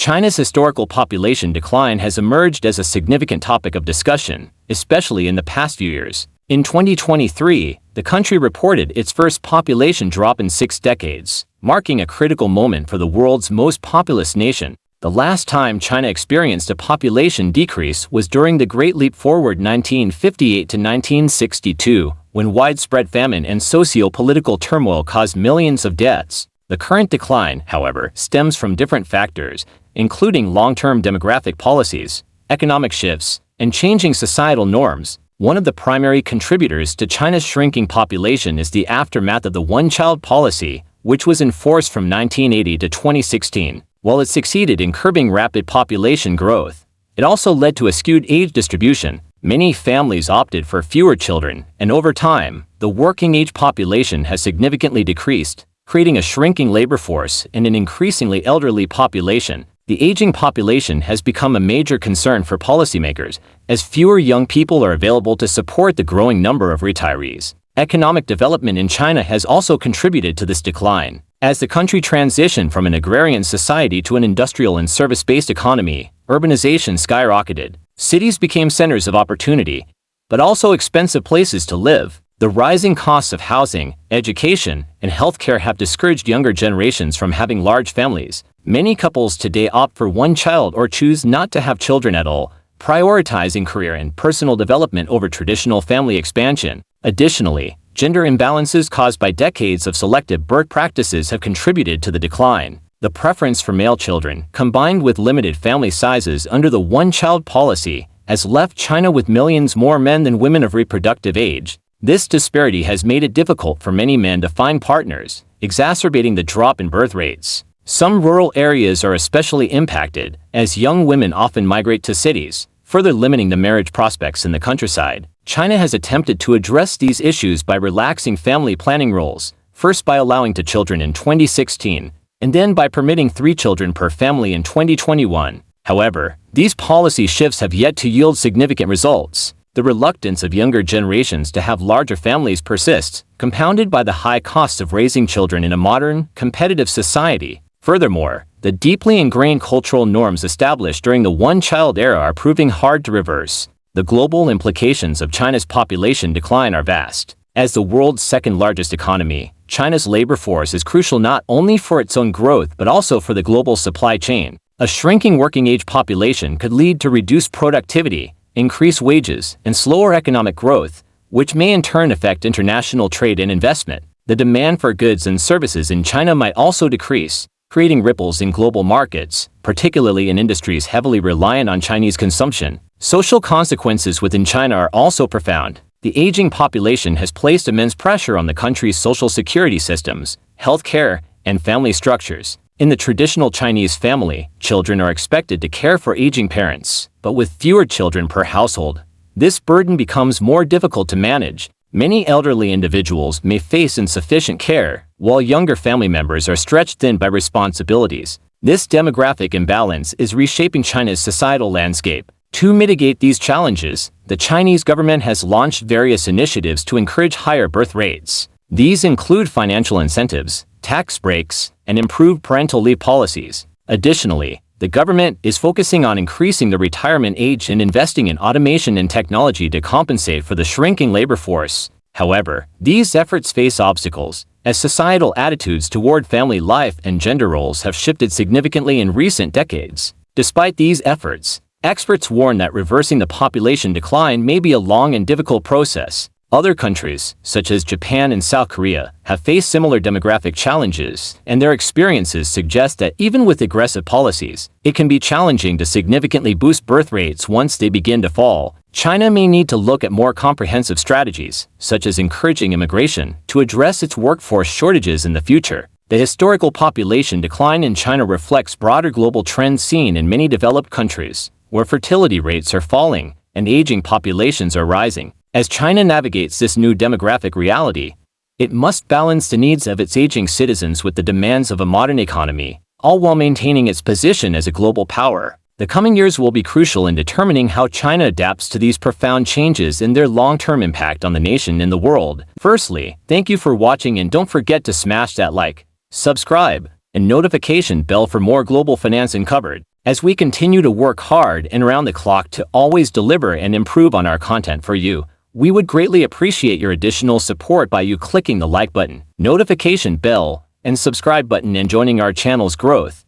China's historical population decline has emerged as a significant topic of discussion, especially in the past few years. In 2023, the country reported its first population drop in 6 decades, marking a critical moment for the world's most populous nation. The last time China experienced a population decrease was during the Great Leap Forward 1958 to 1962, when widespread famine and socio-political turmoil caused millions of deaths. The current decline, however, stems from different factors, including long-term demographic policies, economic shifts, and changing societal norms. One of the primary contributors to China's shrinking population is the aftermath of the one-child policy, which was enforced from 1980 to 2016. While it succeeded in curbing rapid population growth, it also led to a skewed age distribution. Many families opted for fewer children, and over time, the working-age population has significantly decreased, creating a shrinking labor force and an increasingly elderly population. The aging population has become a major concern for policymakers, as fewer young people are available to support the growing number of retirees. Economic development in China has also contributed to this decline. As the country transitioned from an agrarian society to an industrial and service-based economy, urbanization skyrocketed. Cities became centers of opportunity, but also expensive places to live. The rising costs of housing, education, and healthcare have discouraged younger generations from having large families. Many couples today opt for one child or choose not to have children at all, prioritizing career and personal development over traditional family expansion. Additionally, gender imbalances caused by decades of selective birth practices have contributed to the decline. The preference for male children, combined with limited family sizes under the one-child policy, has left China with millions more men than women of reproductive age. This disparity has made it difficult for many men to find partners, exacerbating the drop in birth rates. Some rural areas are especially impacted, as young women often migrate to cities, further limiting the marriage prospects in the countryside. China has attempted to address these issues by relaxing family planning rules, first by allowing 2 children in 2016, and then by permitting 3 children per family in 2021. However, these policy shifts have yet to yield significant results. The reluctance of younger generations to have larger families persists, compounded by the high costs of raising children in a modern, competitive society. Furthermore, the deeply ingrained cultural norms established during the one-child era are proving hard to reverse. The global implications of China's population decline are vast. As the world's second-largest economy, China's labor force is crucial not only for its own growth but also for the global supply chain. A shrinking working-age population could lead to reduced productivity, increased wages, and slower economic growth, which may in turn affect international trade and investment. The demand for goods and services in China might also decrease, creating ripples in global markets, particularly in industries heavily reliant on Chinese consumption. Social consequences within China are also profound. The aging population has placed immense pressure on the country's social security systems, healthcare, and family structures. In the traditional Chinese family, children are expected to care for aging parents, but with fewer children per household, this burden becomes more difficult to manage. Many elderly individuals may face insufficient care, while younger family members are stretched thin by responsibilities. This demographic imbalance is reshaping China's societal landscape. To mitigate these challenges, the Chinese government has launched various initiatives to encourage higher birth rates. These include financial incentives, tax breaks, and improved parental leave policies. Additionally, the government is focusing on increasing the retirement age and investing in automation and technology to compensate for the shrinking labor force. However, these efforts face obstacles, as societal attitudes toward family life and gender roles have shifted significantly in recent decades. Despite these efforts, experts warn that reversing the population decline may be a long and difficult process. Other countries, such as Japan and South Korea, have faced similar demographic challenges, and their experiences suggest that even with aggressive policies, it can be challenging to significantly boost birth rates once they begin to fall. China may need to look at more comprehensive strategies, such as encouraging immigration, to address its workforce shortages in the future. The historical population decline in China reflects broader global trends seen in many developed countries, where fertility rates are falling and aging populations are rising. As China navigates this new demographic reality, it must balance the needs of its aging citizens with the demands of a modern economy, all while maintaining its position as a global power. The coming years will be crucial in determining how China adapts to these profound changes and their long-term impact on the nation and the world. Firstly, thank you for watching, and don't forget to smash that like, subscribe, and notification bell for more global finance uncovered. As we continue to work hard and around the clock to always deliver and improve on our content for you, we would greatly appreciate your additional support by you clicking the like button, notification bell, and subscribe button and joining our channel's growth.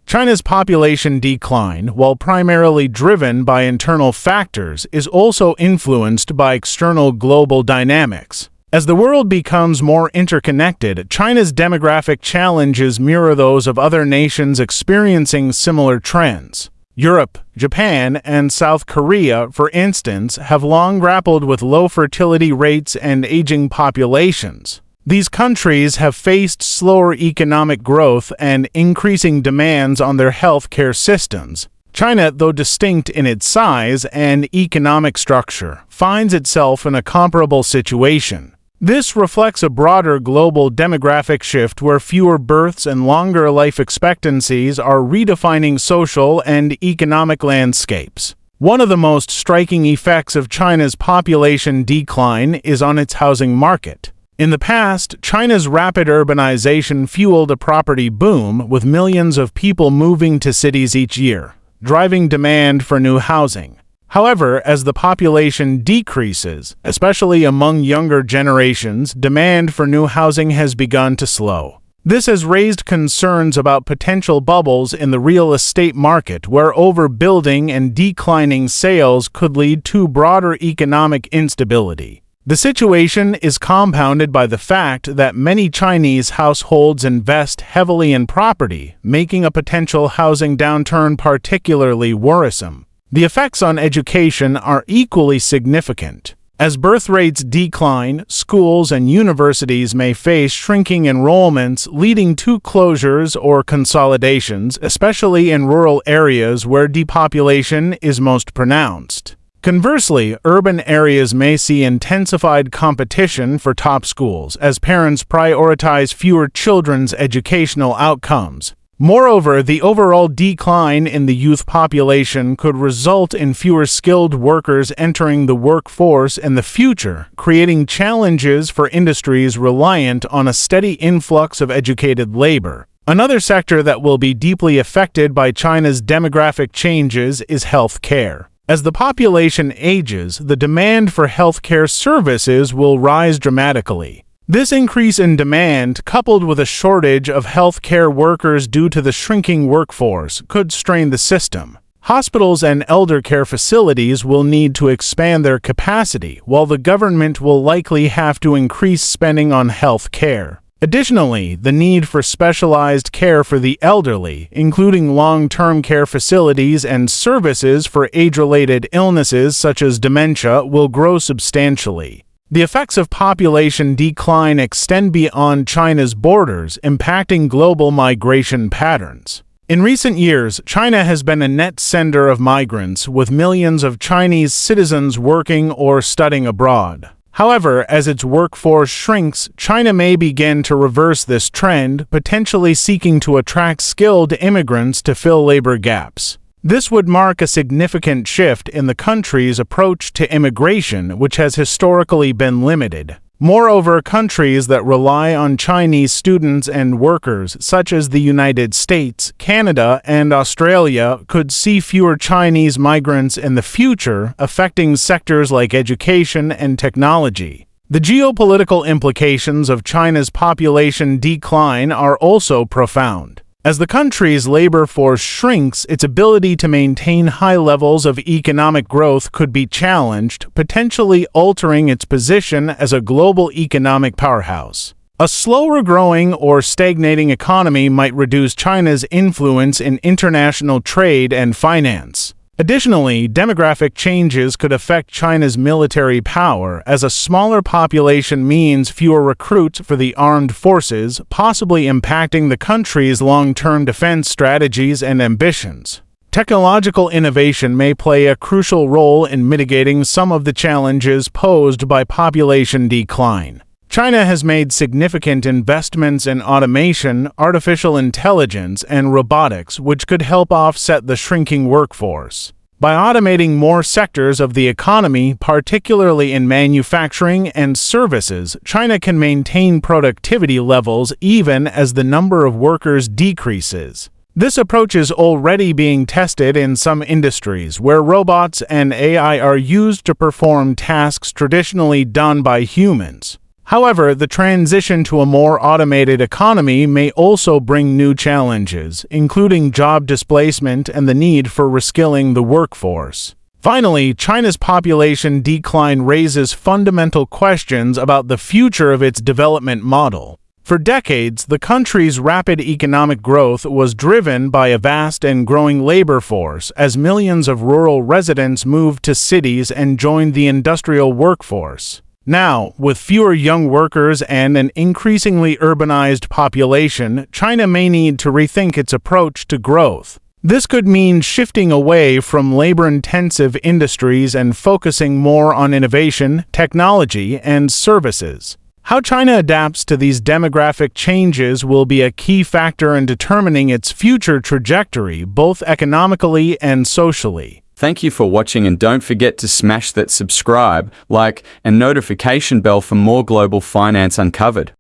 China's population decline, while primarily driven by internal factors, is also influenced by external global dynamics. As the world becomes more interconnected, China's demographic challenges mirror those of other nations experiencing similar trends. Europe, Japan, and South Korea, for instance, have long grappled with low fertility rates and aging populations. These countries have faced slower economic growth and increasing demands on their healthcare systems. China, though distinct in its size and economic structure, finds itself in a comparable situation. This reflects a broader global demographic shift where fewer births and longer life expectancies are redefining social and economic landscapes. One of the most striking effects of China's population decline is on its housing market. In the past, China's rapid urbanization fueled a property boom, with millions of people moving to cities each year, driving demand for new housing. However, as the population decreases, especially among younger generations, demand for new housing has begun to slow. This has raised concerns about potential bubbles in the real estate market, where overbuilding and declining sales could lead to broader economic instability. The situation is compounded by the fact that many Chinese households invest heavily in property, making a potential housing downturn particularly worrisome. The effects on education are equally significant. As birth rates decline, schools and universities may face shrinking enrollments, leading to closures or consolidations, especially in rural areas where depopulation is most pronounced. Conversely, urban areas may see intensified competition for top schools as parents prioritize fewer children's educational outcomes. Moreover, the overall decline in the youth population could result in fewer skilled workers entering the workforce in the future, creating challenges for industries reliant on a steady influx of educated labor. Another sector that will be deeply affected by China's demographic changes is healthcare. As the population ages, the demand for healthcare services will rise dramatically. This increase in demand, coupled with a shortage of healthcare workers due to the shrinking workforce, could strain the system. Hospitals and elder care facilities will need to expand their capacity, while the government will likely have to increase spending on health care. Additionally, the need for specialized care for the elderly, including long-term care facilities and services for age-related illnesses such as dementia, will grow substantially. The effects of population decline extend beyond China's borders, impacting global migration patterns. In recent years, China has been a net sender of migrants, with millions of Chinese citizens working or studying abroad. However, as its workforce shrinks, China may begin to reverse this trend, potentially seeking to attract skilled immigrants to fill labor gaps. This would mark a significant shift in the country's approach to immigration, which has historically been limited. Moreover, countries that rely on Chinese students and workers, such as the United States, Canada, and Australia, could see fewer Chinese migrants in the future, affecting sectors like education and technology. The geopolitical implications of China's population decline are also profound. As the country's labor force shrinks, its ability to maintain high levels of economic growth could be challenged, potentially altering its position as a global economic powerhouse. A slower growing or stagnating economy might reduce China's influence in international trade and finance. Additionally, demographic changes could affect China's military power, as a smaller population means fewer recruits for the armed forces, possibly impacting the country's long-term defense strategies and ambitions. Technological innovation may play a crucial role in mitigating some of the challenges posed by population decline. China has made significant investments in automation, artificial intelligence, and robotics, which could help offset the shrinking workforce. By automating more sectors of the economy, particularly in manufacturing and services, China can maintain productivity levels even as the number of workers decreases. This approach is already being tested in some industries, where robots and AI are used to perform tasks traditionally done by humans. However, the transition to a more automated economy may also bring new challenges, including job displacement and the need for reskilling the workforce. Finally, China's population decline raises fundamental questions about the future of its development model. For decades, the country's rapid economic growth was driven by a vast and growing labor force as millions of rural residents moved to cities and joined the industrial workforce. Now, with fewer young workers and an increasingly urbanized population, China may need to rethink its approach to growth. This could mean shifting away from labor-intensive industries and focusing more on innovation, technology, and services. How China adapts to these demographic changes will be a key factor in determining its future trajectory, both economically and socially. Thank you for watching, and don't forget to smash that subscribe, like, and notification bell for more global finance uncovered.